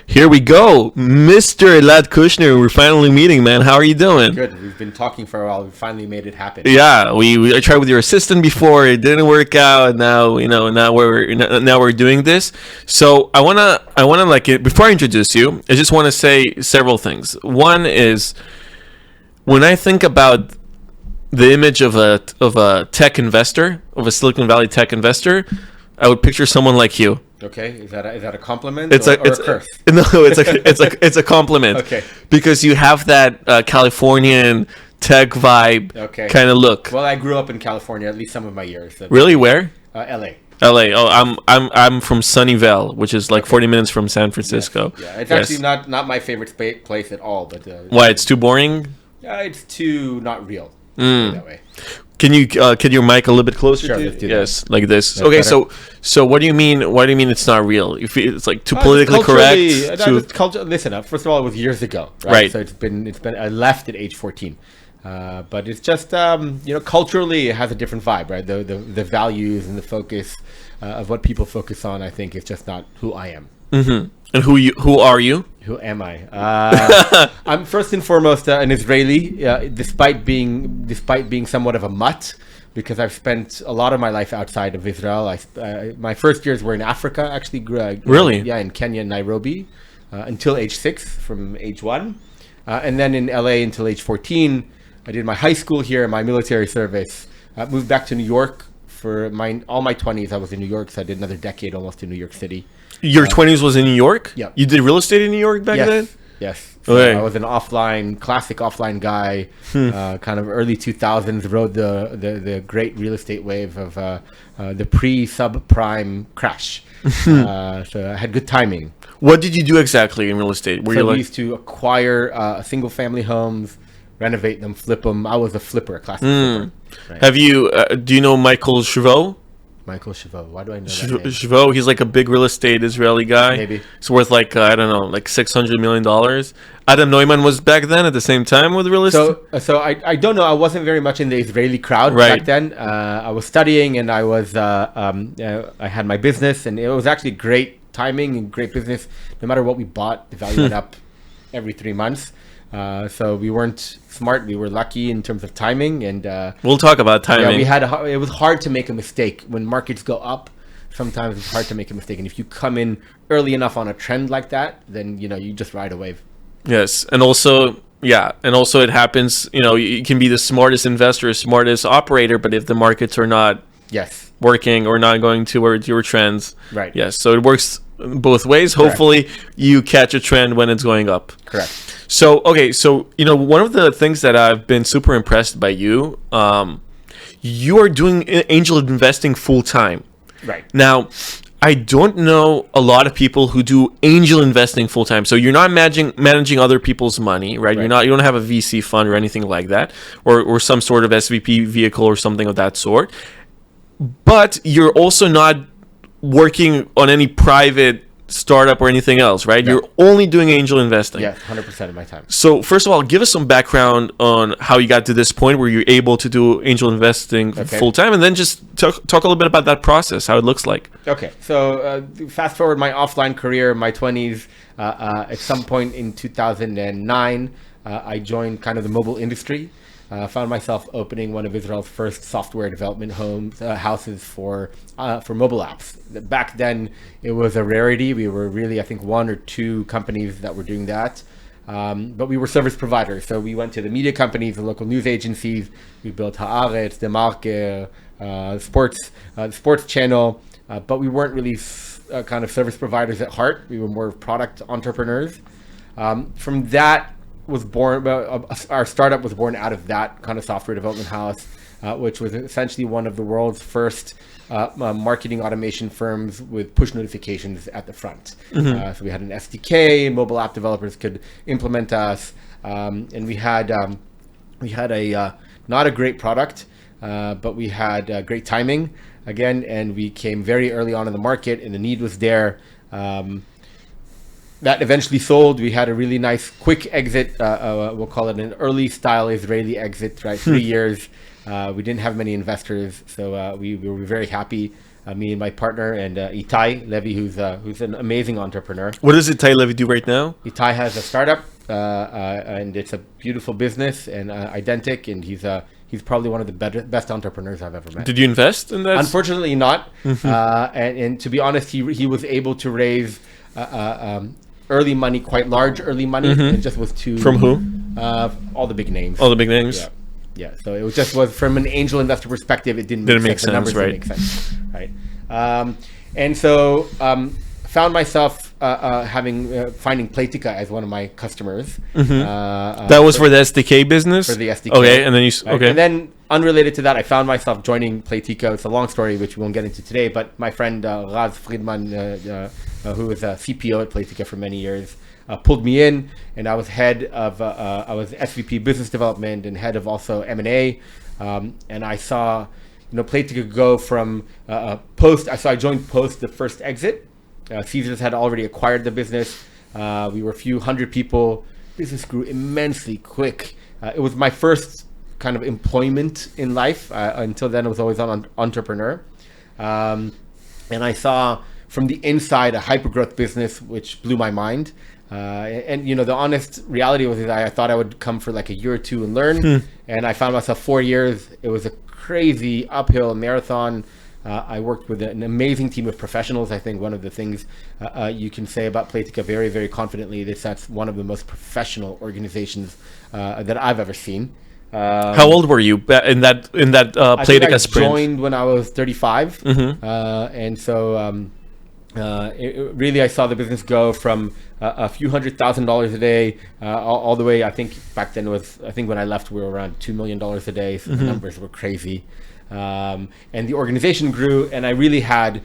Here we go, Mr. Elad Kushnir. We're finally meeting, man. How are you doing? Good. We've been talking for a while. We finally made it happen. Yeah, I tried with your assistant before. It didn't work out. Now we're doing this. So I wanna before I introduce you, I just want to say several things. One is, when I think about the image of a tech investor, of a Silicon Valley tech investor, I would picture someone like you. Okay, is that a compliment It's or a a curse? No, it's a compliment. Okay. Because you have that Californian tech vibe Okay. kind of look. Well, I grew up in California, at least some of my years. So Really, where? LA. LA. Oh, I'm from Sunnyvale, which is like 40 minutes from San Francisco. Yeah, it's Yes. actually not my favorite place at all, but Why? It's too boring. it's too not real. Mm. That way. Can you get your mic a little bit closer? Sure, to you? let's do that. Yes, like this. That's Okay, better. so what do you mean? Why do you mean it's not real? If it's like too It's politically correct. Listen, first of all, it was years ago, right? Right. So it's been. I left at age 14, but it's just culturally it has a different vibe, right? The values and the focus of what people focus on, I think, is just not who I am. Mm-hmm. And who are you? Who am I? I'm first and foremost an Israeli, despite being somewhat of a mutt, because I've spent a lot of my life outside of Israel. My first years were in Africa, actually. Really? Yeah, in Kenya, Nairobi, until age 6, from age 1. And then in LA until age 14. I did my high school here, my military service. Moved back to New York for all my 20s. I was in New York, so I did another decade almost in New York City. Your 20s was in New York? Yeah. You did real estate in New York back then? Yes. So Okay. I was an classic offline guy, kind of early 2000s, rode the great real estate wave of the pre-subprime crash. So I had good timing. What did you do exactly in real estate? Were So you we like used to acquire single-family homes, renovate them, flip them. I was a flipper, a classic flipper. Right. Have you do you know Michael Chauveau? Michael Chauveau. Why do I know that name? Chauveau, he's like a big real estate Israeli guy. Maybe. It's worth like I don't know, like $600 million. Adam Neumann was back then at the same time with real estate. So I don't know. I wasn't very much in the Israeli crowd Right. back then. I was studying, and I had my business, and it was actually great timing and great business. No matter what we bought, the value went up every 3 months. So we weren't smart. We were lucky in terms of timing, and We'll talk about timing. yeah, it was hard to make a mistake when markets go up. Sometimes it's hard to make a mistake, and if you come in early enough on a trend like that, then you just ride a wave. Yes, and also it happens. You can be the smartest investor, smartest operator, but if the markets are not Yes, working or not going towards your trends, right. yes, so it works both ways. Correct. Hopefully, you catch a trend when it's going up. Correct. So one of the things that I've been super impressed by you, you are doing angel investing full time. Right. Now, I don't know a lot of people who do angel investing full time. So you're not managing other people's money, right? You don't have a VC fund or anything like that, or some sort of SVP vehicle or something of that sort. But you're also not working on any private startup or anything else, right? No. You're only doing angel investing. Yes, 100% of my time. So first of all, give us some background on how you got to this point where you're able to do angel investing Okay. full time, and then just talk a little bit about that process, how it looks like. Okay, so fast forward my offline career, my 20s. At some point in 2009, I joined kind of the mobile industry. Found myself opening one of Israel's first software development houses for mobile apps. Back then, it was a rarity. We were really, I think, 1 or 2 companies that were doing that. But we were service providers. So we went to the media companies, the local news agencies. We built Haaretz, The Marker, sports channel. But we weren't really kind of service providers at heart. We were more product entrepreneurs. From that was born, our startup was born out of that kind of software development house, which was essentially one of the world's first marketing automation firms with push notifications at the front. So we had an SDK, mobile app developers could implement us, and we had a not a great product, but we had great timing again, and we came very early on in the market, and the need was there. That eventually sold. We had a really nice quick exit. We'll call it an early style Israeli exit, right? 3 years. We didn't have many investors, so we were very happy me and my partner, and Itai Levy, who's an amazing entrepreneur. What does Itai Levy do right now? Itai has a startup, and it's a beautiful business and identic, and he's probably one of the best entrepreneurs I've ever met. Did you invest in that? Unfortunately, not. And to be honest, he was able to raise early money, quite large early money. It just was too From who? All the big names. All the big names. Yeah. Yeah, so it was from an angel investor perspective, it didn't make sense. The numbers right? Didn't make sense, right? And so found myself finding Playtika as one of my customers. That was for the SDK business. For the SDK. Okay, and then okay. And then unrelated to that, I found myself joining Playtika. It's a long story, which we won't get into today. But my friend Raz Friedman, who was a CPO at Playtika for many years, pulled me in, and I was I was SVP business development and head of also M&A, and I saw, Playtika go from post. So I joined post the first exit. Caesars had already acquired the business. We were a few hundred people. Business grew immensely quick. It was my first kind of employment in life. Until then, I was always an entrepreneur, and I saw from the inside a hypergrowth business, which blew my mind. And the honest reality was that I thought I would come for like a year or two and learn, and I found myself 4 years. It was a crazy uphill marathon. I worked with an amazing team of professionals. I think one of the things you can say about Playtika very, very confidently is that's one of the most professional organizations that I've ever seen. How old were you in that Playtika sprint? I joined when I was 35, and so. Really, I saw the business go from a few $100,000 a day all the way. I think back then when I left, we were around $2 million a day. So the numbers were crazy. And the organization grew, and I really had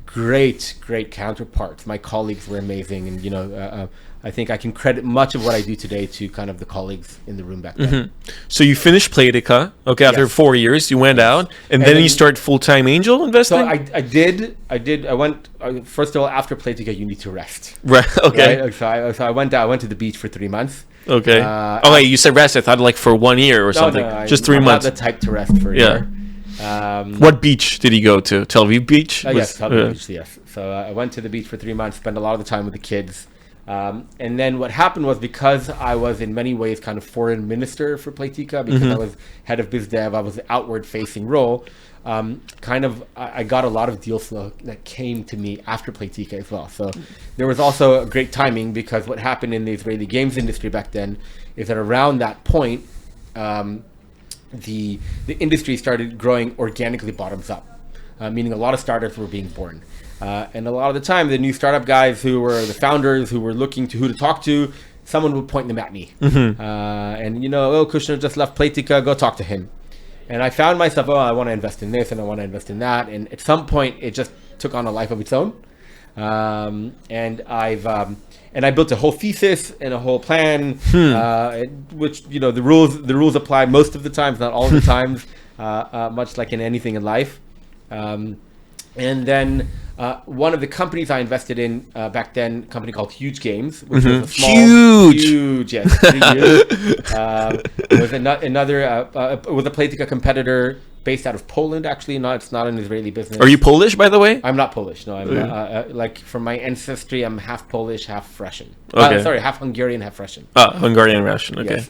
great counterparts. My colleagues were amazing. And, I think I can credit much of what I do today to kind of the colleagues in the room back then. So you finished Playtika, okay, after 4 years, you went out, and then you start full-time angel investing? So I did. I went, first of all, after Playtika, you need to rest. Right, okay. Right? So I went to the beach for 3 months. Okay. Wait, you said rest. I thought like for 1 year or something. Just 3 months. I'm not the type to rest for a year. What beach did he go to? Tel Aviv Beach? Yes, Tel Aviv Beach, yes. So I went to the beach for 3 months, spent a lot of the time with the kids. And then what happened was, because I was in many ways kind of foreign minister for Playtika, because I was head of biz dev, I was the outward facing role. I got a lot of deal flow that came to me after Playtika as well. So there was also a great timing, because what happened in the Israeli games industry back then is that around that point, the industry started growing organically bottoms up, meaning a lot of startups were being born. And a lot of the time, the new startup guys who were the founders, who were looking to who to talk to, someone would point them at me. And Kushnir just left Playtika, go talk to him. And I found myself, I want to invest in this and I want to invest in that. And at some point, it just took on a life of its own. And I built a whole thesis and a whole plan, which the rules apply most of the times, not all the times, much like in anything in life. And then one of the companies I invested in back then, a company called Huge Games, which was a small, huge, yes, it was another, it was a Playtika competitor based out of Poland. Actually, it's not an Israeli business. Are you Polish, by the way? I'm not Polish. No, I'm like, from my ancestry, I'm half Polish, half Russian. Okay. Sorry, half Hungarian, half Russian. Hungarian, Russian. Okay. Yes.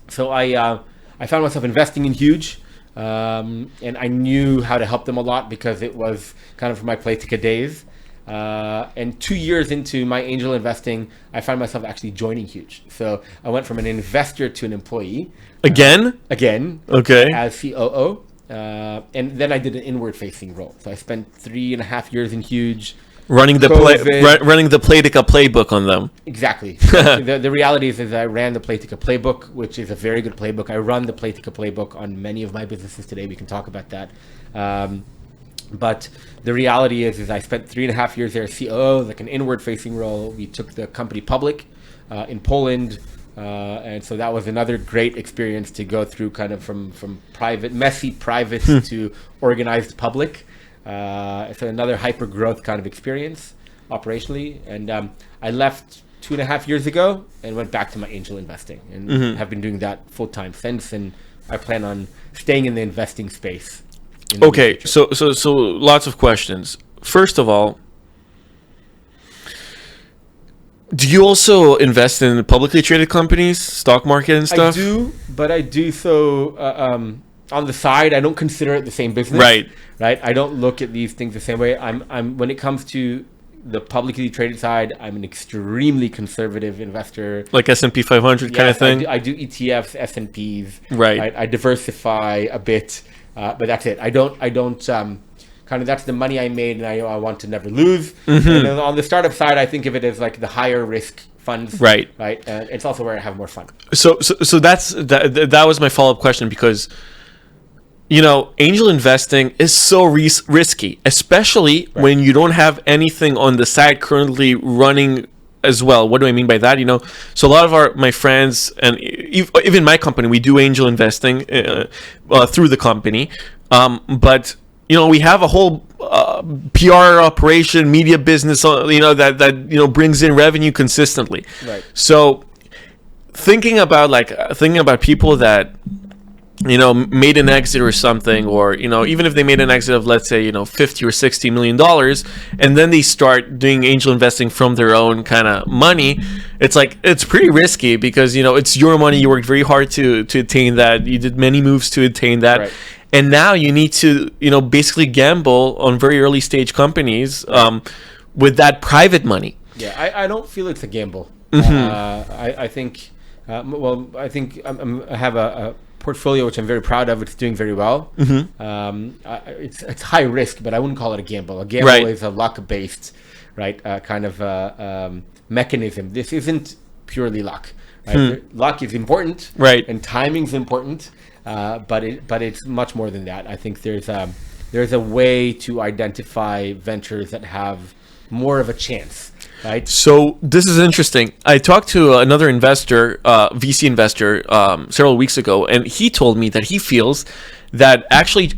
So I found myself investing in Huge. And I knew how to help them a lot, because it was kind of my Playtika days. And 2 years into my angel investing, I found myself actually joining Huge. So I went from an investor to an employee. Again? Okay. As COO. And then I did an inward-facing role. So I spent 3.5 years in Huge. Running the Playtika playbook on them. Exactly. The reality is I ran the Playtika playbook, which is a very good playbook. I run the Playtika playbook on many of my businesses today. We can talk about that. But the reality is I spent 3.5 years there as COO, like an inward-facing role. We took the company public in Poland. And so that was another great experience to go through, kind of from messy private to organized public. It's another hyper growth kind of experience operationally. And I left 2.5 years ago and went back to my angel investing, and have been doing that full time since. And I plan on staying in the investing space in the near Okay, future. so lots of questions. First of all, do you also invest in publicly traded companies, stock market and I stuff? do, but I do so on the side. I don't consider it the same business. Right. Right. I don't look at these things the same way. I'm when it comes to the publicly traded side, I'm an extremely conservative investor. Like S&P 500 kind of Yes, thing? I do ETFs, S&Ps. Right. I diversify a bit, but that's it. I don't kind of, that's the money I made, and I want to never lose. Mm-hmm. And then on the startup side, I think of it as like the higher risk funds. Right. Right. It's also where I have more fun. So that was my follow-up question, because angel investing is so risky, especially when you don't have anything on the side currently running as well. What do I mean by that? So a lot of my friends, and even my company, we do angel investing through the company, but we have a whole PR operation, media business, that brings in revenue consistently. Right. So thinking about people that made an exit or something, or even if they made an exit of, let's say, 50 or 60 million dollars, and then they start doing angel investing from their own kind of money, it's pretty risky, because it's your money. You worked very hard to attain that. You did many moves to attain that. Right. And now you need to basically gamble on very early stage companies with that private money. Yeah, I don't feel it's a gamble. I think, I think I have a portfolio which I'm very proud of. It's doing very well. It's high risk, but I wouldn't call it a gamble. A gamble Right. is a luck-based, right, kind of mechanism. This isn't purely luck. Right? Luck is important, Right. and timing's important, but it's much more than that. I think there's a way to identify ventures that have more of a chance. Right. So this is interesting. I talked to another investor, VC investor, several weeks ago, and he told me that he feels that actually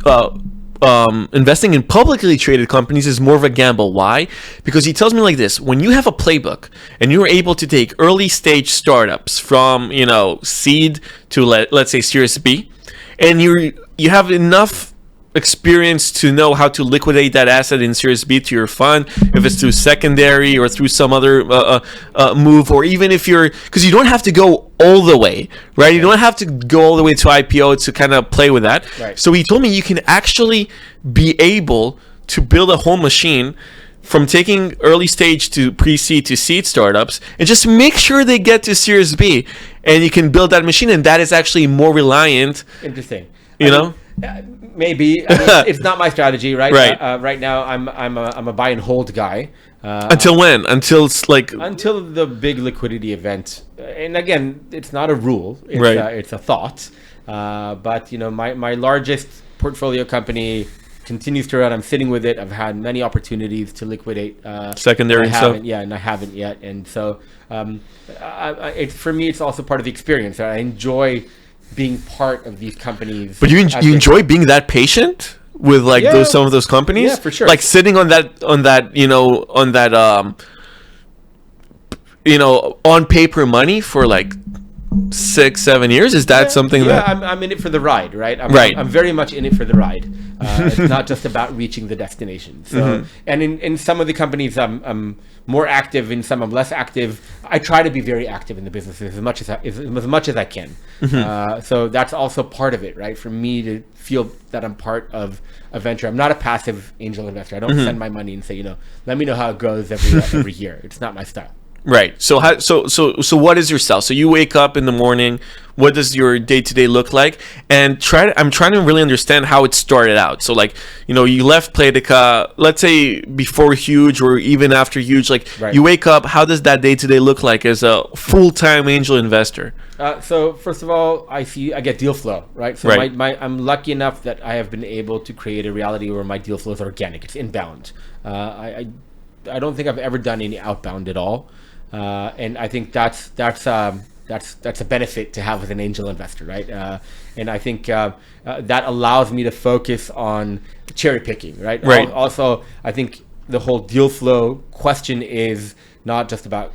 investing in publicly traded companies is more of a gamble. Why? Because he tells me like this: when you have a playbook and you're able to take early stage startups from seed to let's say Series B, and you have enough experience to know how to liquidate that asset in Series B to your fund, if it's through secondary or through some other move, or even if because you don't have to go all the way, right? You don't have to go all the way to IPO to kind of play with that. Right. So he told me you can actually be able to build a whole machine from taking early stage to pre-seed to seed startups, and just make sure they get to Series B, and you can build that machine, and that is actually more reliant. Interesting. Maybe. It's not my strategy, right? Right. Right now, I'm a buy and hold guy. Until when? Until it's like Until the big liquidity event. And again, it's not a rule. It's, Right. It's a thought. But my largest portfolio company continues to run. I'm sitting with it. I've had many opportunities to liquidate secondary and I and stuff. haven't. Yeah, and I haven't yet. And so, for me, it's also part of the experience. I enjoy being part of these companies. But you as they enjoy being that patient with Yeah. some of those companies? Yeah, for sure. Like sitting on that on paper money for like 6-7 years. Is that something Yeah, that I'm in it for the ride, right? Right. I'm very much in it for the ride. It's not just about reaching the destination. So, and in some of the companies, I'm more active. In some, I'm less active. I try to be very active in the businesses as much as I can. So that's also part of it, right? For me to feel that I'm part of a venture. I'm not a passive angel investor. I don't send my money and say, let me know how it goes every year. It's not my style. Right. So so what is your style? So you wake up in the morning. What does your day to day look like? And I'm trying to really understand how it started out. So you left Playtica, let's say before Huge or even after Huge. Right. You wake up. How does that day to day look like as a full time angel investor? So first of all, I get deal flow, right? So Right. I'm lucky enough that I have been able to create a reality where my deal flow is organic. It's inbound. I don't think I've ever done any outbound at all. And I think that's a benefit to have as an angel investor, right? And I think that allows me to focus on cherry picking, right? Right. Also, I think the whole deal flow question is not just about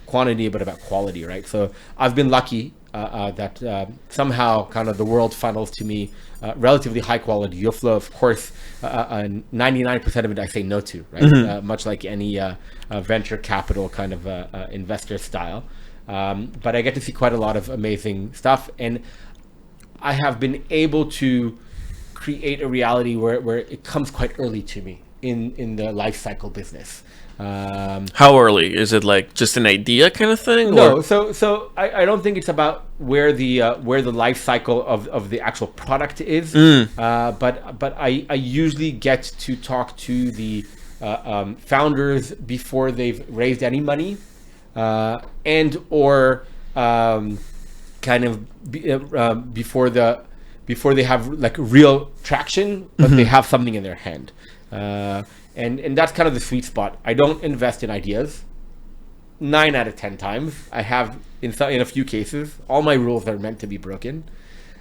quantity, but about quality, right? So I've been lucky somehow kind of the world funnels to me relatively high quality deal flow. Of course, 99% of it I say no to, right? Much like any venture capital kind of investor style. But I get to see quite a lot of amazing stuff, and I have been able to create a reality where it comes quite early to me in the life cycle business. How early? Is it like just an idea kind of thing? No, Or? so I don't think it's about where the life cycle of the actual product is. But I usually get to talk to the founders before they've raised any money, and or kind of before they have like real traction, but they have something in their hand. And that's kind of the sweet spot. I don't invest in ideas. 9 out of 10 times, I have in a few cases. All my rules are meant to be broken,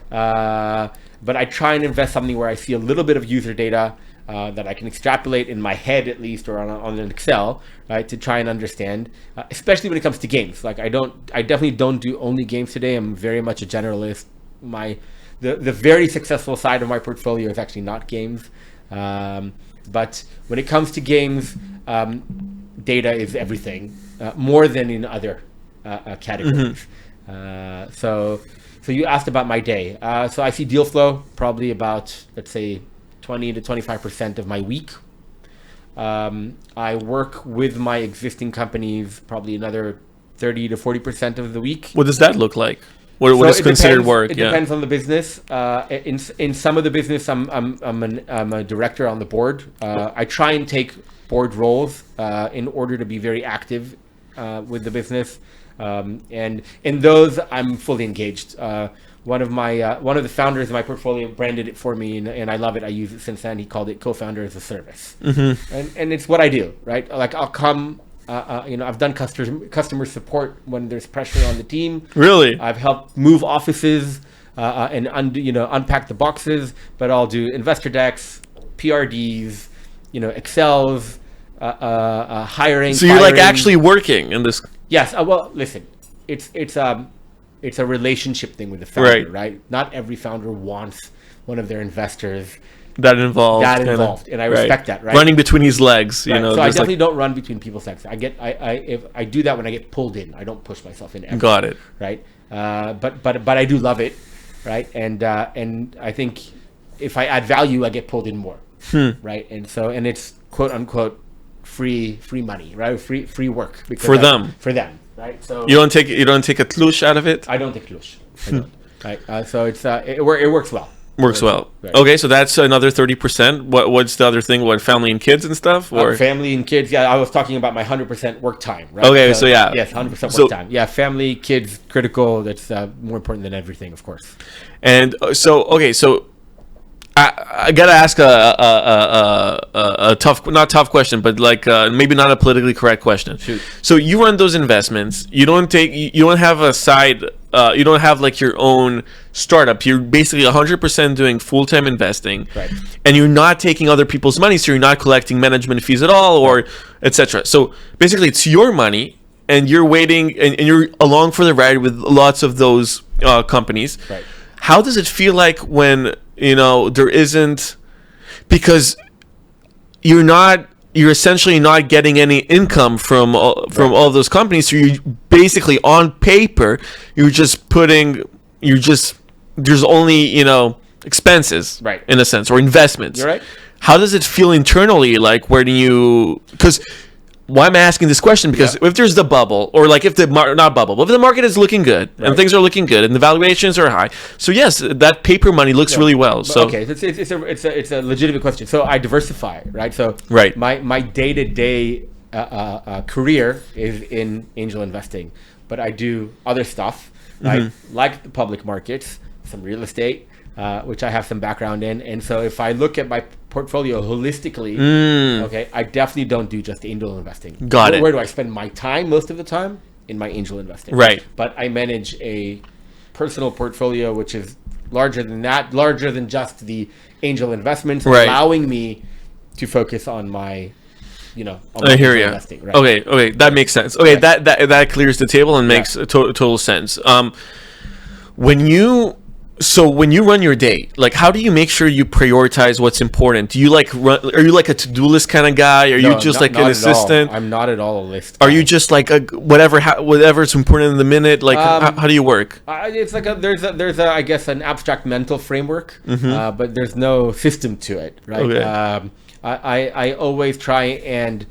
but I try and invest something where I see a little bit of user data that I can extrapolate in my head at least, or on an Excel, right, to try and understand. Especially when it comes to games. Like I definitely don't do only games today. I'm very much a generalist. The very successful side of my portfolio is actually not games. But when it comes to games, data is everything, more than in other categories. So you asked about my day. So I see deal flow probably about, let's say, 20 to 25% of my week. I work with my existing companies probably another 30 to 40% of the week. What does that look like? What is considered work? It depends on the business. In some of the business, I'm a director on the board. I try and take board roles in order to be very active with the business, and in those I'm fully engaged. One of the founders of my portfolio branded it for me, and I love it. I use it since then. He called it co-founder as a service, and it's what I do, right? Like I'll come. I've done customer support when there's pressure on the team. Really? I've helped move offices and unpack the boxes, but I'll do investor decks, PRDs, Excels, hiring. So you're like firing. actually working in this? Yes. Well, listen, it's a relationship thing with the founder, right? Not every founder wants one of their investors that involved, and I respect that, right? Running between his legs, right. So I definitely don't run between people's legs. If I do that when I get pulled in, I don't push myself in ever. Got it. Right. But I do love it, right? And I think if I add value, I get pulled in more, right? And it's quote unquote free money, right? Free work for them, right? So you don't take a tlush out of it. I don't take tlush. I don't. Right. So it works well. Works well. Right. Okay, so that's another 30%. What's the other thing? What, family and kids and stuff? Or family and kids. Yeah, I was talking about my 100% work time. Right? Okay, so yeah. Yes, 100% work time. Yeah, family, kids, critical. That's more important than everything, of course. And so I gotta ask a tough, not tough question, but like maybe not a politically correct question. Shoot. So you run those investments. You don't have a side. You don't have like your own startup. You're basically 100% doing full-time investing, right? And you're not taking other people's money, so you're not collecting management fees at all, or etc. So basically, it's your money, and you're waiting, and you're along for the ride with lots of those companies. Right. How does it feel like when there isn't, because you're essentially not getting any income from all of those companies, so you basically on paper there's only expenses, right, in a sense, or investments. You're right. How does it feel internally? Like, where do you, because why I'm asking this question, because if there's the bubble, or like if the not bubble, but if the market is looking good, and things are looking good and the valuations are high, so yes, that paper money looks really well. So okay, it's a legitimate question. So I diversify, right? So my day-to-day career is in angel investing, but I do other stuff, right? Like the public markets, some real estate, which I have some background in. And so if I look at my portfolio holistically, okay, I definitely don't do just angel investing. Got it. Where do I spend my time most of the time? In my angel investing. Right. But I manage a personal portfolio which is larger than just the angel investments, allowing me to focus on my I hear you. Right? Okay, that makes sense. Okay, that clears the table and makes total sense. When you run your day, like how do you make sure you prioritize what's important? Do you like are you like a to-do list kind of guy? Are you just like an assistant? I'm not at all a list Are guy. you just like whatever's important in the minute? Like how do you work? It's like there's a I guess an abstract mental framework, but there's no system to it, right? Okay. I always try and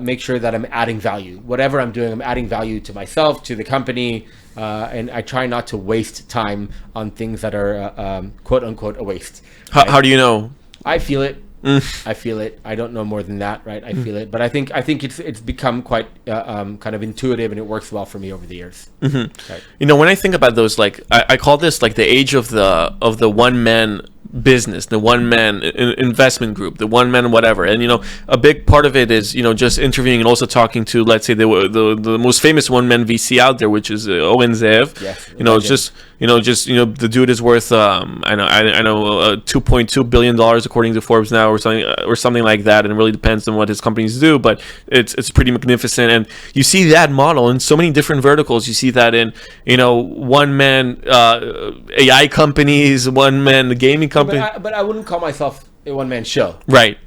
make sure that I'm adding value. Whatever I'm doing, I'm adding value to myself, to the company, and I try not to waste time on things that are quote unquote a waste. Right? How do you know? I feel it. I feel it. I don't know more than that, right? I feel it, but I think it's become quite kind of intuitive, and it works well for me over the years. Right. You know, when I think about those, like I call this like the age of the one man business, the one man investment group, the one man whatever. And you know, a big part of it is, you know, just interviewing and also talking to, let's say, the most famous one man VC out there, which is Owen Zev. Yes, you know, it's just the dude is worth I know $2.2 billion according to Forbes now, or something like that, and it really depends on what his companies do, but it's pretty magnificent. And you see that model in so many different verticals. You see that in, you know, one man AI companies, one man gaming company. But I wouldn't call myself a one man show. Right.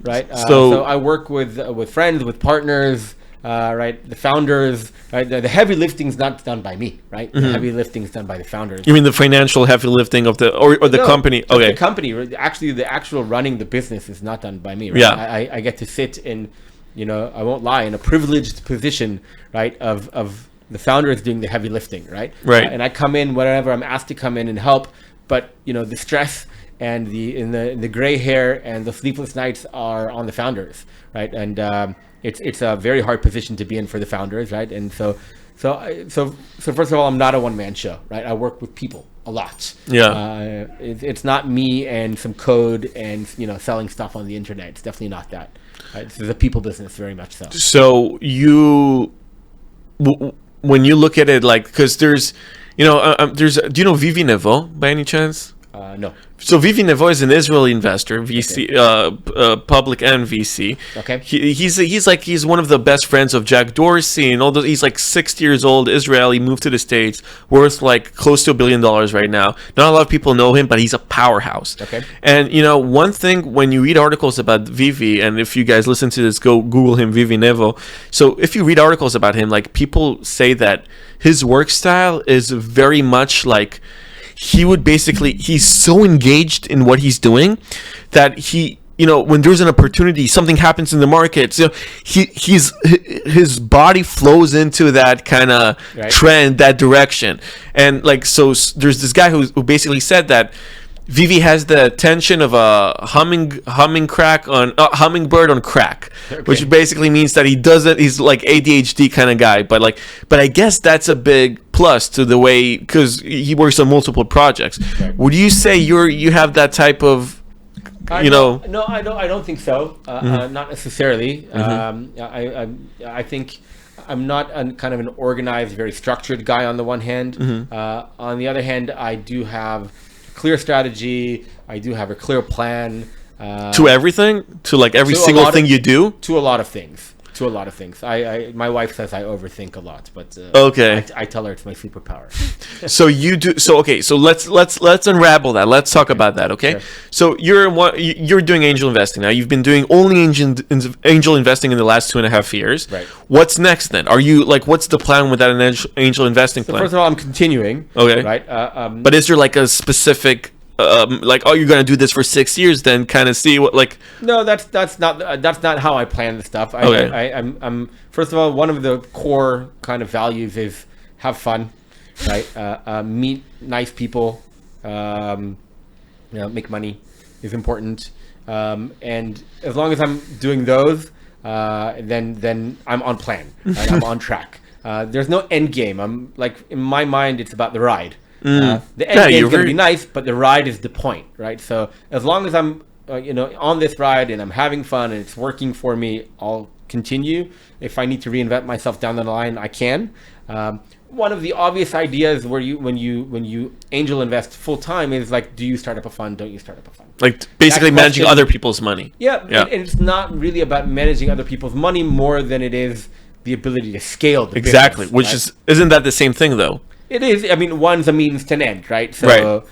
So I work with friends, with partners. Right, the founders. Right, the heavy lifting is not done by me. Right, the heavy lifting is done by the founders. You mean the financial heavy lifting of the or the company? Okay, the company. Actually, the actual running the business is not done by me. Right? Yeah, I get to sit in, you know, I won't lie, in a privileged position, right, of the founders doing the heavy lifting. Right. And I come in whenever I'm asked to come in and help, but you know, the stress and the gray hair and the sleepless nights are on the founders. Right, and it's a very hard position to be in for the founders, right? And so first of all, I'm not a one-man show, right? I work with people a lot. Yeah. It's not me and some code and, you know, selling stuff on the internet. It's definitely not that. Right? This is a people business, very much so. So when you look at it, like, because there's, you know, do you know Vivi Nevo by any chance? No. So Vivi Nevo is an Israeli investor, VC, public and VC. Okay. He's one of the best friends of Jack Dorsey and all those. He's like 60 years old, Israeli, moved to the States, worth like close to $1 billion right now. Not a lot of people know him, but he's a powerhouse. Okay. And you know, one thing when you read articles about Vivi, and if you guys listen to this, go Google him, Vivi Nevo. So if you read articles about him, like people say that his work style is very much like, he's so engaged in what he's doing that he, you know, when there's an opportunity, something happens in the market, so his body flows into that kind of trend, that direction. And like, so there's this guy who basically said that Vivi has the attention of a hummingbird on crack, which basically means that he's like ADHD kind of guy, but I guess that's a big plus to the way, because he works on multiple projects. Would you say you have that type of, you know? No, I don't think so. Not necessarily. I think I'm not kind of an organized, very structured guy on the one hand. On the other hand, I do have clear strategy. I do have a clear plan. To everything? To like every single thing you do? To a lot of things. My wife says I overthink a lot, but okay. I tell her it's my superpower. So you do. So okay. So let's unravel that. Let's talk about that. Okay. Sure. So you're doing angel investing now. You've been doing only angel investing in the last 2.5 years. Right. What's next then? Are you like, what's the plan with that angel investing plan? First of all, I'm continuing. Okay. Right. But is there like a specific like, oh, you're gonna do this for 6 years, then kind of see what, like? No, that's not how I plan the stuff. I'm first of all, one of the core kind of values is have fun, right? Meet nice people, make money is important, and as long as I'm doing those, then I'm on plan, right? I'm on track. There's no end game. I'm like, in my mind, it's about the ride. The end game is going to be nice, but the ride is the point, right? So as long as I'm, on this ride and I'm having fun and it's working for me, I'll continue. If I need to reinvent myself down the line, I can. One of the obvious ideas when you angel invest full time is like, do you start up a fund? Don't you start up a fund? Like basically managing other people's money. Yeah. And it's not really about managing other people's money more than it is the ability to scale the exactly, business, which isn't that the same thing though? It is. I mean, one's a means to an end, right? So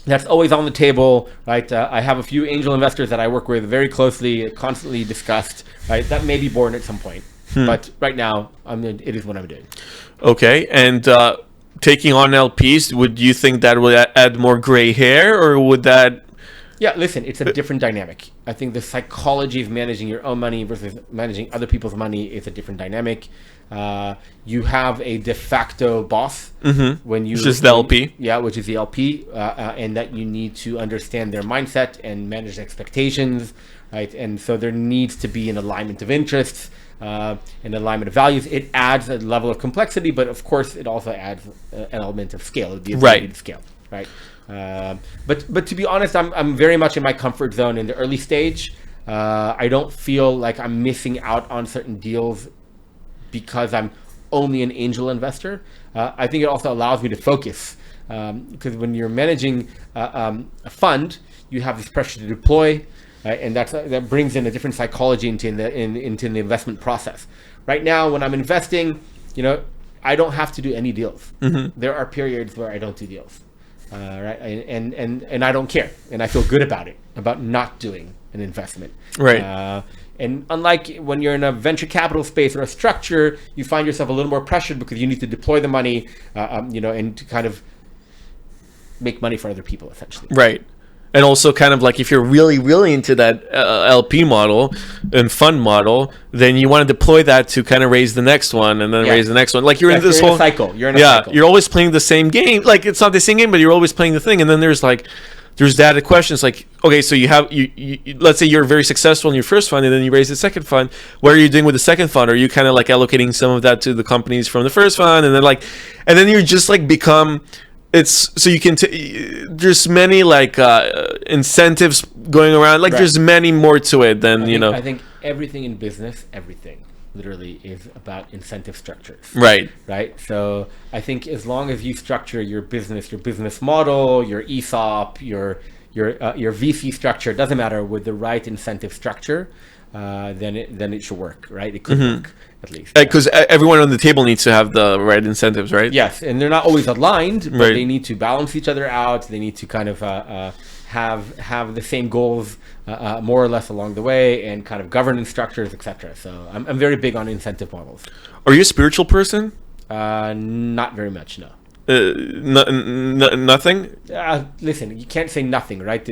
that's always on the table, right? I have a few angel investors that I work with very closely, constantly discussed, right? That may be born at some point, but right now, it is what I'm doing. Okay, and taking on LPs, would you think that would add more gray hair, or would that? Yeah, listen, it's a different dynamic. I think the psychology of managing your own money versus managing other people's money is a different dynamic. You have a de facto boss when you... Which is the LP. Yeah, which is the LP, and that you need to understand their mindset and manage expectations, right? And so there needs to be an alignment of interests, an alignment of values. It adds a level of complexity, but of course it also adds an element of scale, the ability to scale, right? But to be honest, I'm very much in my comfort zone in the early stage. I don't feel like I'm missing out on certain deals because I'm only an angel investor. I think it also allows me to focus, because when you're managing a fund, you have this pressure to deploy, right? And that brings in a different psychology into the investment process. Right now, when I'm investing, I don't have to do any deals. There are periods where I don't do deals. Right, and I don't care, and I feel good about not doing an investment. Right. And unlike when you're in a venture capital space or a structure, you find yourself a little more pressured because you need to deploy the money, and to kind of make money for other people, essentially. Right. And also kind of like if you're really, really into that LP model and fund model, then you want to deploy that to kind of raise the next one and then raise the next one. Like you're in this whole cycle. You're in a cycle. You're always playing the same game. Like it's not the same game, but you're always playing the thing. And then there's data questions like, okay, so you let's say you're very successful in your first fund and then you raise the second fund. What are you doing with the second fund? Are you kind of like allocating some of that to the companies from the first fund? And then you're just like become... so you can there's many incentives going around, there's many more to it than I think everything in business, literally is about incentive structures, right? So I think as long as you structure your business model, your ESOP, your VC structure, it doesn't matter, with the right incentive structure, then it should work, right? It could work, at least. Because everyone on the table needs to have the right incentives, right? Yes, and they're not always aligned, but they need to balance each other out. They need to kind of have the same goals more or less along the way, and kind of governance structures, etc. So I'm very big on incentive models. Are you a spiritual person? Not very much, no. Nothing? Listen, you can't say nothing, right?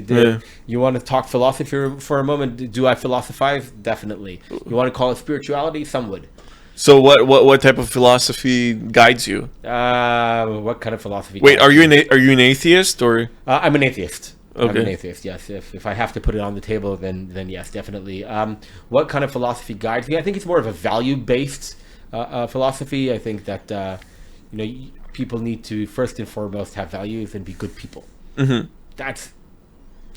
You want to talk philosophy for a moment? Do I philosophize? Definitely. You want to call it spirituality? Some would. So what type of philosophy guides you? What kind of philosophy? Wait, are you an atheist or? I'm an atheist. Okay. I'm an atheist, yes. If I have to put it on the table, then yes, definitely. What kind of philosophy guides me? I think it's more of a value-based philosophy. I think that people need to first and foremost have values and be good people. That's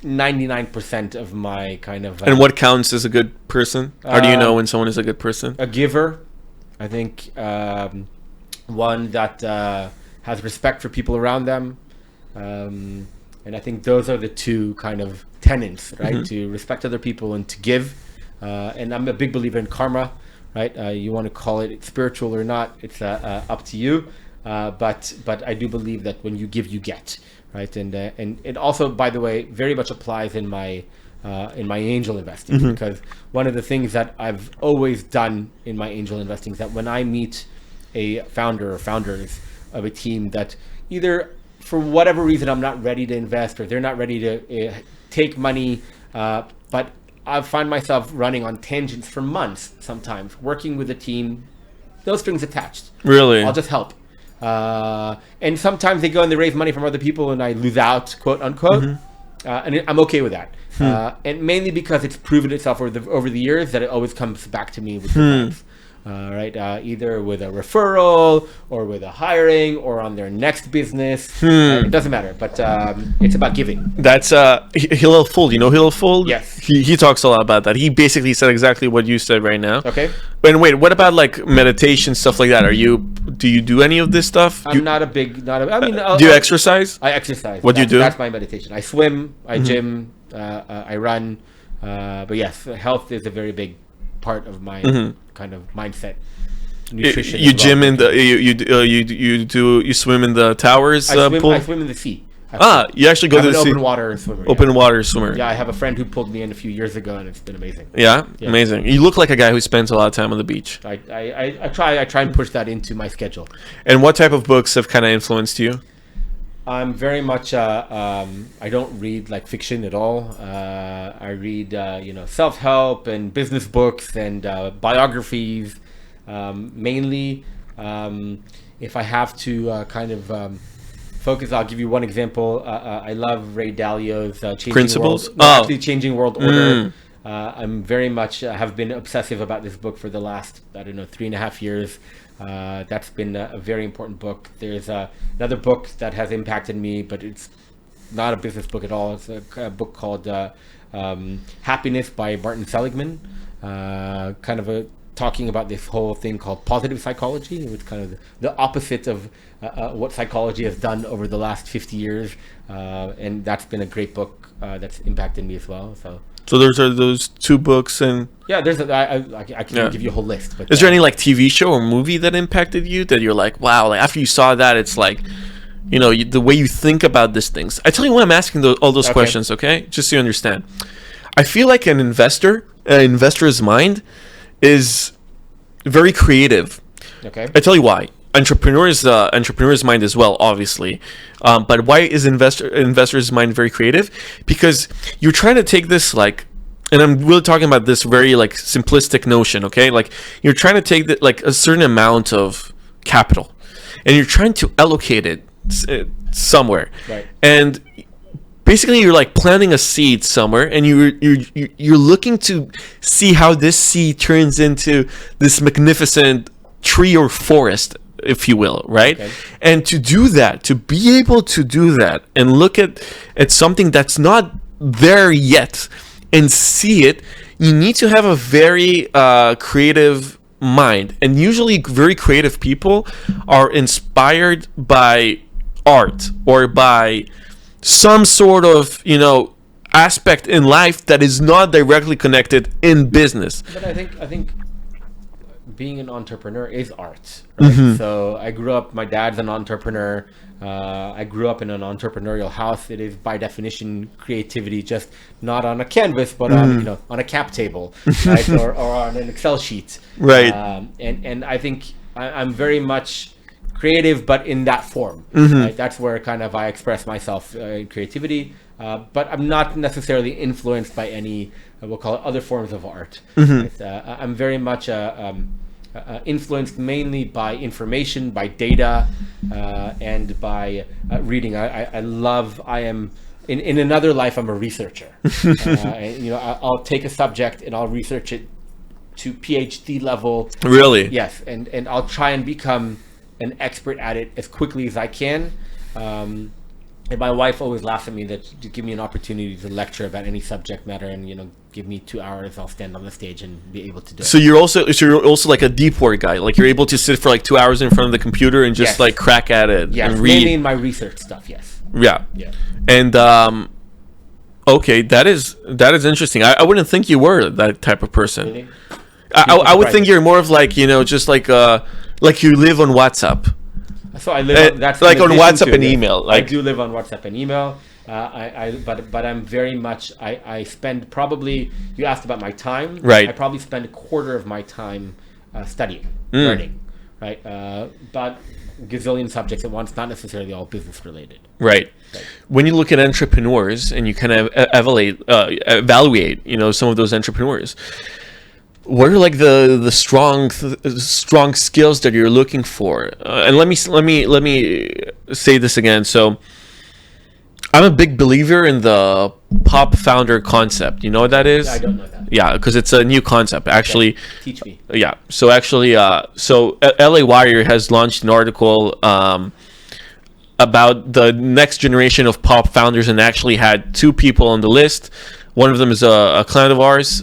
99% of my kind of... and what counts as a good person? How do you know when someone is a good person? A giver. I think one that has respect for people around them. And I think those are the two kind of tenets, right? To respect other people and to give. And I'm a big believer in karma, right? You want to call it spiritual or not, it's up to you. But I do believe that when you give, you get, right? And it also, by the way, very much applies in my angel investing, because one of the things that I've always done in my angel investing is that when I meet a founder or founders of a team that either for whatever reason I'm not ready to invest, or they're not ready to take money, but I find myself running on tangents for months sometimes, working with a team, no strings attached. Really? I'll just help. And sometimes they go and they raise money from other people and I lose out, quote unquote. And I'm okay with that. And mainly because it's proven itself over the years that it always comes back to me with returns. Right? Either with a referral or with a hiring or on their next business. It doesn't matter, but it's about giving. That's Hillel Fuld. You know Hillel Fuld? Yes. He talks a lot about that. He basically said exactly what you said right now. Okay. And wait, what about like meditation, stuff like that? Do you do any of this stuff? I'm not a big. Do you exercise? I exercise. What do you do? That's my meditation. I swim. I gym. I run. But yes, health is a very big part of my kind of mindset. nutrition. You as well. gym in the you swim in the towers pool. I swim in the sea. You actually go I'm to an the sea. open water swimmer. Open water swimmer. Yeah, I have a friend who pulled me in a few years ago, and it's been amazing. Yeah, Yeah. amazing. You look like a guy who spends a lot of time on the beach. I try and push that into my schedule. And what type of books have kind of influenced you? I'm very much I don't read like fiction at all. I read self-help and business books and biographies mainly. If I have to focus, I'll give you one example. I love Ray Dalio's Changing Principles? World, actually Changing World Order. I'm very much have been obsessive about this book for the last 3.5 years. That's been a very important book. There's another book that has impacted me, but it's not a business book at all. It's a book called Happiness by Martin Seligman. Talking about this whole thing called positive psychology, which kind of the opposite of what psychology has done over the last 50 years. And that's been a great book that's impacted me as well. So those are those two books, and yeah, I can give you a whole list. But is there any like TV show or movie that impacted you that you're like, wow, like after you saw that, it's like, the way you think about these things. I tell you why I'm asking all those questions, okay? Just so you understand. I feel like an investor's mind is very creative. Okay. I tell you why. Entrepreneur's mind as well, obviously. But why is investor's mind very creative? Because you're trying to take this and I'm really talking about this very simplistic notion, okay? Like you're trying to take a certain amount of capital, and you're trying to allocate it somewhere, right? And basically you're planting a seed somewhere, and you're looking to see how this seed turns into this magnificent tree or forest, if you will, right? Okay. And to do that, to be able to do that and look at something that's not there yet and see it, you need to have a very creative mind. And usually very creative people are inspired by art or by some sort of aspect in life that is not directly connected in business. But I think being an entrepreneur is art, right? Mm-hmm. So I grew up, my dad's an entrepreneur. I grew up in an entrepreneurial house. It is by definition creativity, just not on a canvas, but on a cap table, right? or on an Excel sheet, Right. And I think I'm very much creative, but in that form. Right? That's where kind of I express myself in creativity. But I'm not necessarily influenced by any, we'll call it, other forms of art. Right? I'm very much influenced mainly by information, by data, and by reading. I am in another life, I'm a researcher. And, I'll take a subject and I'll research it to PhD level. Really? Yes, and I'll try and become an expert at it as quickly as I can. And my wife always laughs at me that to give me an opportunity to lecture about any subject matter, and give me 2 hours, I'll stand on the stage and be able to do it. So you're also like a deep work guy. Like you're able to sit for 2 hours in front of the computer and just Yes. crack at it Yes, and read. mainly in my research stuff. Yes. Yeah. Yeah. And okay, that is interesting. I wouldn't think you were that type of person. Really? I would think you're more of just like you live on WhatsApp. So I live on, that's like in on addition WhatsApp to, and yes. email. I do live on WhatsApp and email. But I'm very much, I spend probably, you asked about my time. Right. I probably spend a quarter of my time studying, learning, right? But gazillion subjects at once, not necessarily all business related. Right. When you look at entrepreneurs and you kind of evaluate, some of those entrepreneurs, what are the strong skills that you're looking for? And let me say this again. So I'm a big believer in the pop founder concept. You know what that is? I don't know that. Yeah, because it's a new concept. Actually, Okay. Teach me. yeah. So actually, LA Wire has launched an article about the next generation of pop founders, and actually had 2 people on the list. One of them is a client of ours.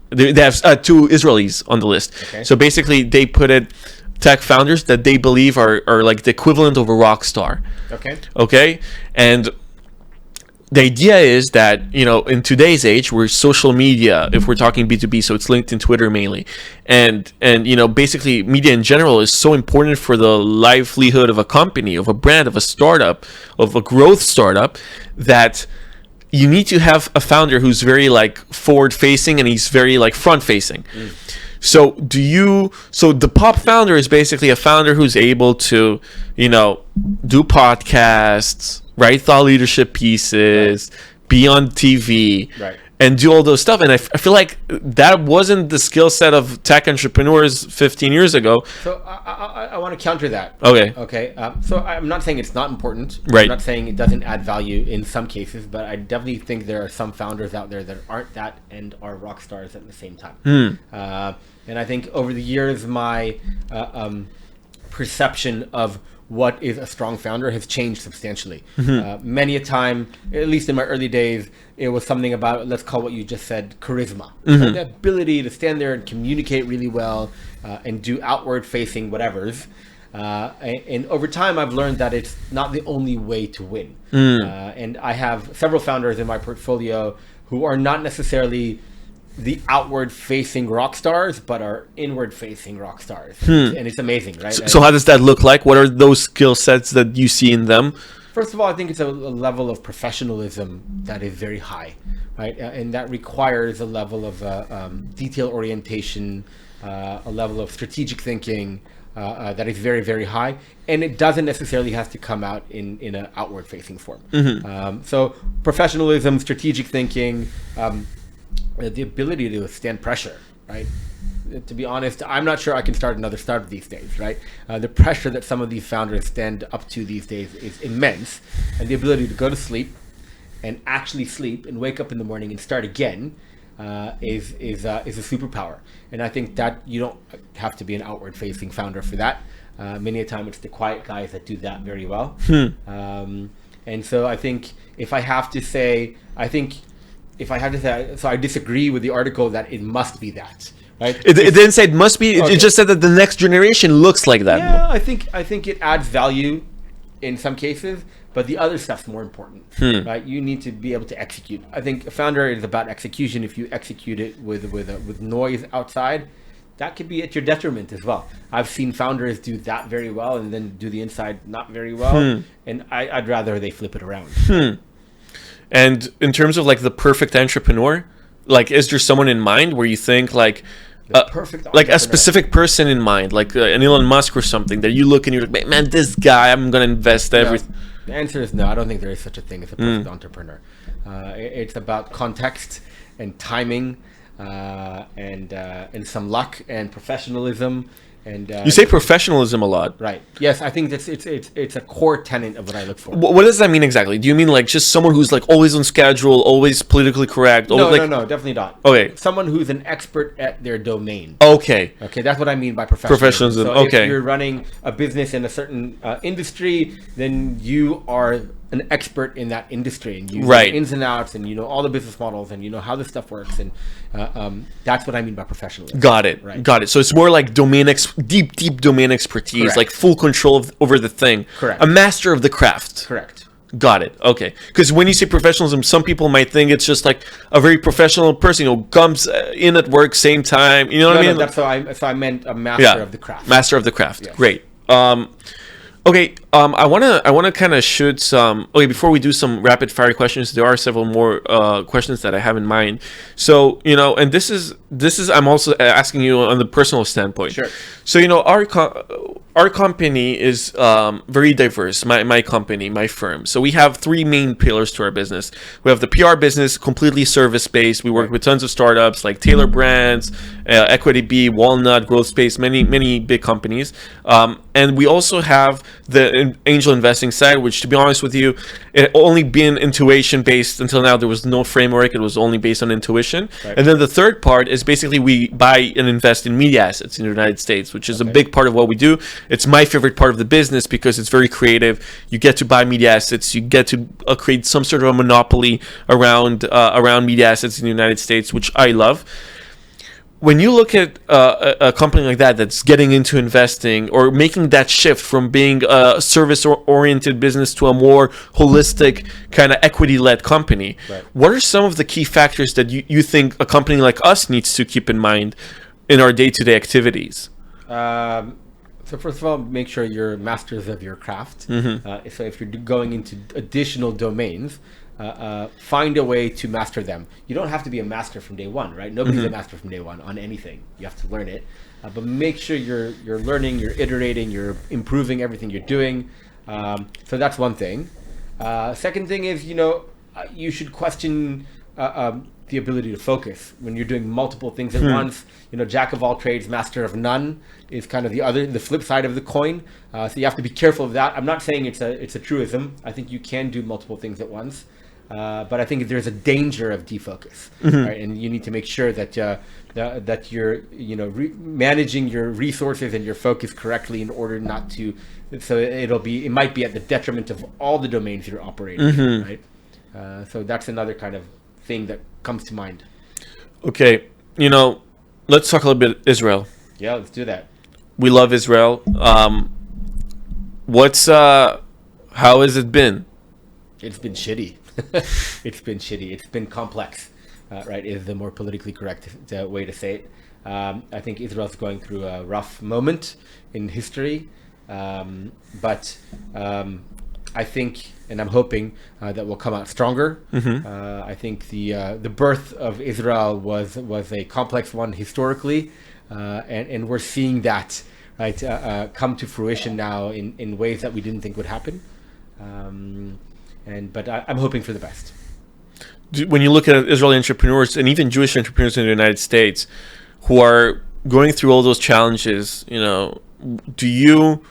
They have 2 Israelis on the list. Okay. So basically, they put it tech founders that they believe are like the equivalent of a rock star. Okay. Okay, and the idea is that, in today's age, where social media, if we're talking B2B, so it's LinkedIn, Twitter mainly, and basically media in general is so important for the livelihood of a company, of a brand, of a startup, of a growth startup, that you need to have a founder who's very like forward facing, and he's very like front facing. So the pop founder is basically a founder who's able to, do podcasts, write thought leadership pieces, be on TV, and do all those stuff. And I feel like that wasn't the skill set of tech entrepreneurs 15 years ago. So I want to counter that. Okay. So I'm not saying it's not important. Right. I'm not saying it doesn't add value in some cases, but I definitely think there are some founders out there that aren't that and are rock stars at the same time. And I think over the years, my perception of what is a strong founder has changed substantially. Many a time, at least in my early days, it was something about, let's call what you just said, charisma. Right? The ability to stand there and communicate really well and do outward facing whatevers. And over time, I've learned that it's not the only way to win. And I have several founders in my portfolio who are not necessarily the outward facing rock stars, but are inward facing rock stars. And it's amazing, right? So how does that look like? What are those skill sets that you see in them? First of all, I think it's a level of professionalism that is very high, right? And that requires a level of detail orientation, a level of strategic thinking that is very, very high. And it doesn't necessarily have to come out in an outward facing form. So professionalism, strategic thinking, the ability to withstand pressure, right? To be honest, I'm not sure I can start another startup these days, right? The pressure that some of these founders stand up to these days is immense, and the ability to go to sleep and actually sleep and wake up in the morning and start again is a superpower. And I think that you don't have to be an outward-facing founder for that. Many a time, it's the quiet guys that do that very well. And so I think if I have to say, so I disagree with the article that it must be that, right? It didn't say it must be. It just said that the next generation looks like that. Yeah, I think it adds value in some cases, but the other stuff's more important, right? You need to be able to execute. I think a founder is about execution. If you execute it with noise outside, that could be at your detriment as well. I've seen founders do that very well and then do the inside not very well, and I'd rather they flip it around. And in terms of like the perfect entrepreneur, like is there someone in mind where you think like a specific person in mind, like an Elon Musk or something that you look and you're like, man, this guy, I'm gonna invest everything? The answer is no. I don't think there is such a thing as a perfect entrepreneur. It's about context and timing and some luck and professionalism. And you say professionalism a lot, right? Yes, I think it's a core tenet of what I look for. What does that mean exactly? Do you mean like just someone who's like always on schedule, always politically correct? No, definitely not. Okay, someone who's an expert at their domain. Okay, that's what I mean by professionalism. So if you're running a business in a certain industry, then you are an expert in that industry, and you know the ins and outs, and you know all the business models, and you know how this stuff works, and that's what I mean by professionalism. Got it. So it's more like deep domain expertise. Correct. Like full control over the thing. Correct. A master of the craft. Correct. Got it. Okay. Because when you say professionalism, some people might think it's just like a very professional person who comes in at work same time. You know what I mean? No, that's I meant a master of the craft. Master of the craft. Yes. Great. Okay, I wanna kind of shoot some. Okay, before we do some rapid fire questions, there are several more questions that I have in mind. So and this is I'm also asking you on the personal standpoint. Sure. So our company is very diverse. My company, my firm. So we have three main pillars to our business. We have the PR business, completely service based. We work with tons of startups like Taylor Brands, Equity B, Walnut, Growth Space, many big companies. And we also have the angel investing side, which, to be honest with you, it only been intuition based until now. There was no framework. It was only based on intuition. Right. And then the third part is basically we buy and invest in media assets in the United States, which is a big part of what we do. It's my favorite part of the business because it's very creative. You get to buy media assets. You get to create some sort of a monopoly around media assets in the United States, which I love. when you look at a company like that that's getting into investing or making that shift from being a service-oriented business to a more holistic kind of equity-led company, Right. what are some of the key factors that you think a company like us needs to keep in mind in our day-to-day activities? So first of all, make sure you're masters of your craft. So if you're going into additional domains, find a way to master them. You don't have to be a master from day one, right? Nobody's a master from day one on anything. You have to learn it, but make sure you're learning, you're iterating, you're improving everything you're doing. So that's one thing. Second thing is, you should question the ability to focus when you're doing multiple things at once. Jack of all trades, master of none is kind of the flip side of the coin. So you have to be careful of that. I'm not saying it's a truism. I think you can do multiple things at once. But I think there's a danger of defocus, right? And you need to make sure that that you're managing your resources and your focus correctly in order not to. So it might be at the detriment of all the domains you're operating, right? So that's another kind of thing that comes to mind. Okay, let's talk a little bit Israel. Yeah, let's do that. We love Israel. How has it been? It's been shitty. It's been shitty. It's been complex, right? Is the more politically correct way to say it. I think Israel's going through a rough moment in history, but I think, and I'm hoping that we'll come out stronger. I think the birth of Israel was a complex one historically, and we're seeing that come to fruition now in ways that we didn't think would happen. But I'm hoping for the best. When you look at Israeli entrepreneurs and even Jewish entrepreneurs in the United States who are going through all those challenges, do you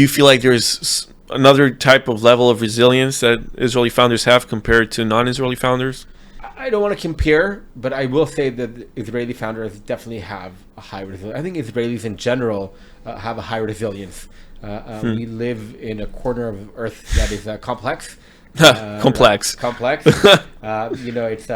feel like there's another type of level of resilience that Israeli founders have compared to non-Israeli founders? I don't want to compare, but I will say that Israeli founders definitely have a high resilience. I think Israelis in general have a high resilience. We live in a corner of Earth that is complex. Complex. Complex. It's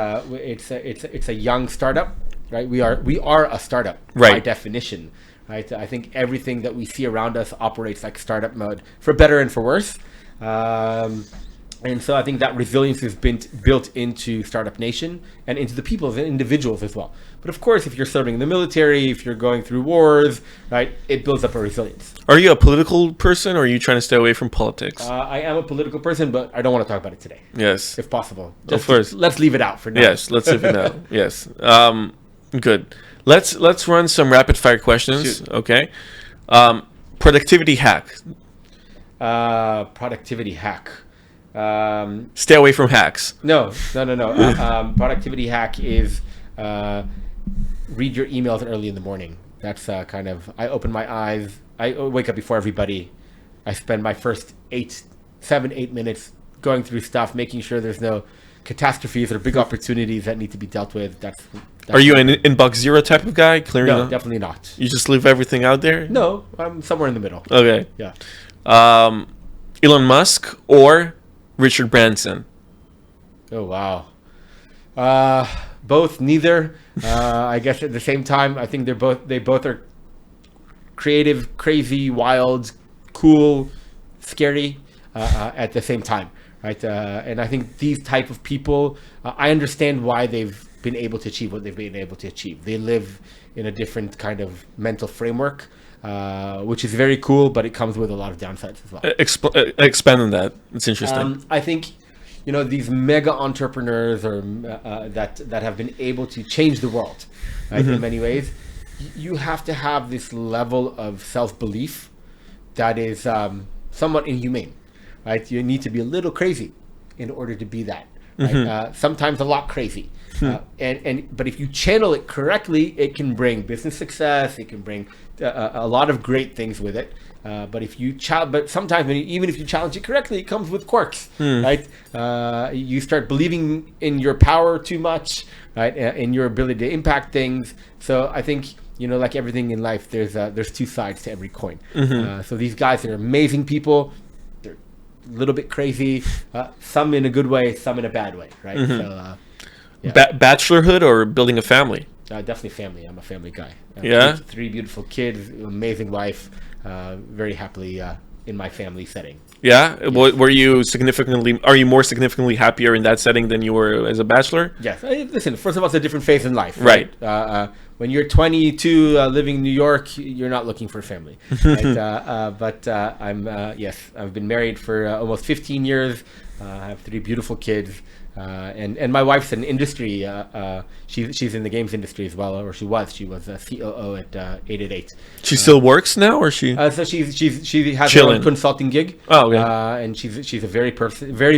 a young startup, right? We are a startup by definition, right? I think everything that we see around us operates like startup mode, for better and for worse. And so I think that resilience has been built into Startup Nation and into the people and individuals as well. But of course, if you're serving in the military, if you're going through wars, right, it builds up a resilience. Are you a political person, or are you trying to stay away from politics? I am a political person, but I don't want to talk about it today. Yes. If possible. Of course. Let's leave it out for now. Yes, let's leave it out. Yes. Good. Let's run some rapid fire questions. Shoot. Okay. Productivity hack. Productivity hack. Stay away from hacks. No. Productivity hack is read your emails early in the morning. That's I open my eyes. I wake up before everybody. I spend my first 7-8 minutes going through stuff, making sure there's no catastrophes or big opportunities that need to be dealt with. That's Are you an inbox zero type of guy? Clearing No, up? definitely not. You just leave everything out there? No, I'm somewhere in the middle. Okay. Yeah. Elon Musk or Richard Branson? Oh, wow. Both, neither. I guess at the same time, I think they both are creative, crazy, wild, cool, scary at the same time, right? And I think these type of people, I understand why they've been able to achieve what they've been able to achieve. They live in a different kind of mental framework, which is very cool, but it comes with a lot of downsides as well. Expand on that. It's interesting. I think, these mega entrepreneurs or that have been able to change the world, right, in many ways, you have to have this level of self-belief that is somewhat inhumane, right? You need to be a little crazy in order to be that. Right? Sometimes a lot crazy. But if you channel it correctly, it can bring business success. It can bring a lot of great things with it. But sometimes even if you challenge it correctly, it comes with quirks, right? You start believing in your power too much, right? In your ability to impact things. So I think, like everything in life, there's two sides to every coin. So these guys are amazing people. They're a little bit crazy, some in a good way, some in a bad way, right? So. Yeah. Bachelorhood or building a family? Definitely family. I'm a family guy. Yeah? Three beautiful kids, amazing wife. Very happily in my family setting. Yeah? Were you significantly... Are you more significantly happier in that setting than you were as a bachelor? Yes. Listen, first of all, it's a different phase in life. Right. When you're 22, living in New York, you're not looking for a family. Right? But I've been married for almost 15 years. I have three beautiful kids. And my wife's in industry. She's in the games industry as well, or she was. She was a COO at 888. She still works now, or she... So she has her Chilling. own consulting gig. Oh, okay. And she's a very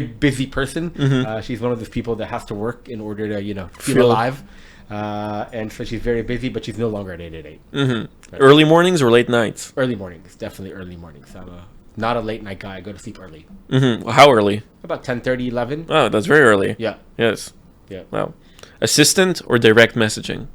busy person. She's one of those people that has to work in order to feel alive. And so she's very busy, but she's no longer at 888. Right. Early mornings or late nights? Early mornings, definitely early mornings. I'm not a late night guy. I go to sleep early. How early? About 10:30, 11. Oh, that's very early. Yeah. Yes. Yeah. Wow. Assistant or direct messaging?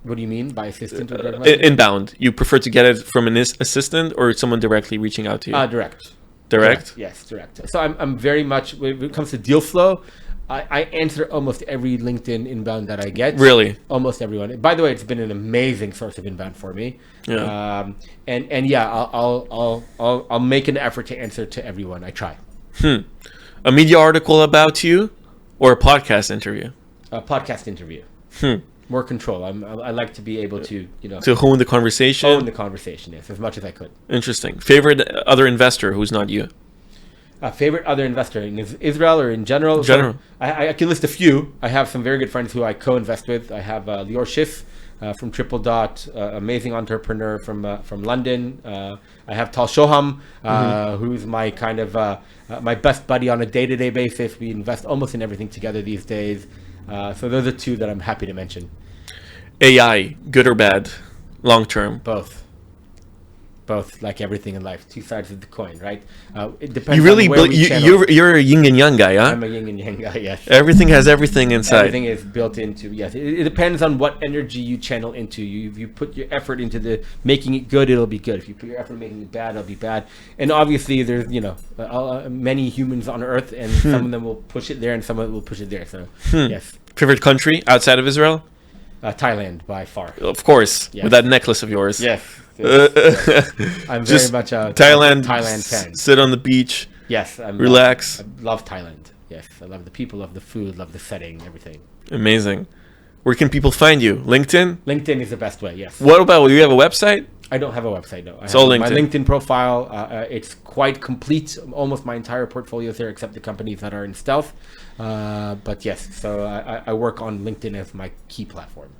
What do you mean by assistant or direct messaging? Inbound. You prefer to get it from an assistant or someone directly reaching out to you? Direct. Direct? Yes, direct. So I'm very much, when it comes to deal flow, I answer almost every LinkedIn inbound that I get. Really? Almost everyone. By the way, it's been an amazing source of inbound for me. Yeah. And yeah, I'll make an effort to answer to everyone. I try. A media article about you or a podcast interview? A podcast interview. More control. I like to be able to to hone the conversation. Own the conversation, yes, as much as I could. Interesting. Favorite other investor who's not you? Favorite other investor in Israel or in general? General. So I can list a few. I have some very good friends who I co-invest with. I have Lior Schiff from Triple Dot, amazing entrepreneur from London. I have Tal Shoham, who's my kind of my best buddy on a day-to-day basis. We invest almost in everything together these days. So those are two that I'm happy to mention. AI, good or bad, long term? Both, like everything in life, two sides of the coin, right? It depends. You really, on where we channel. you're a yin and yang guy, huh? I'm a yin and yang guy. Yes. Everything has everything inside. Everything is built into. Yes, it depends on what energy you channel into. If you put your effort into the making it good, it'll be good. If you put your effort in making it bad, it'll be bad. And obviously, there's many humans on Earth, and some of them will push it there, and some of them will push it there. So yes. Favorite country outside of Israel? Thailand by far. Of course, yes. With that necklace of yours. Yes. I'm very much a Thailand fan. Sit on the beach. Yes, relax. I love Thailand. Yes, I love the people, love the food, love the setting, everything. Amazing. Where can people find you? LinkedIn? LinkedIn is the best way. Yes. What about? Do you have a website? I don't have a website. No. It's all LinkedIn. My LinkedIn profile. It's quite complete. Almost my entire portfolio is there, except the companies that are in stealth. But yes, so I work on LinkedIn as my key platform.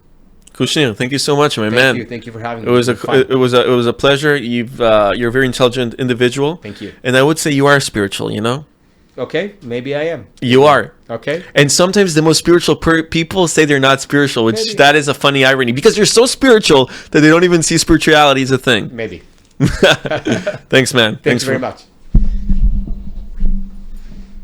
Kushnir, thank you so much, my man. Thank you for having me. It was a pleasure. You're a very intelligent individual. Thank you. And I would say you are spiritual. Okay, maybe I am. You are. Okay. And sometimes the most spiritual people say they're not spiritual, which that is a funny irony because you're so spiritual that they don't even see spirituality as a thing. Maybe. Thanks, man. Thanks very much.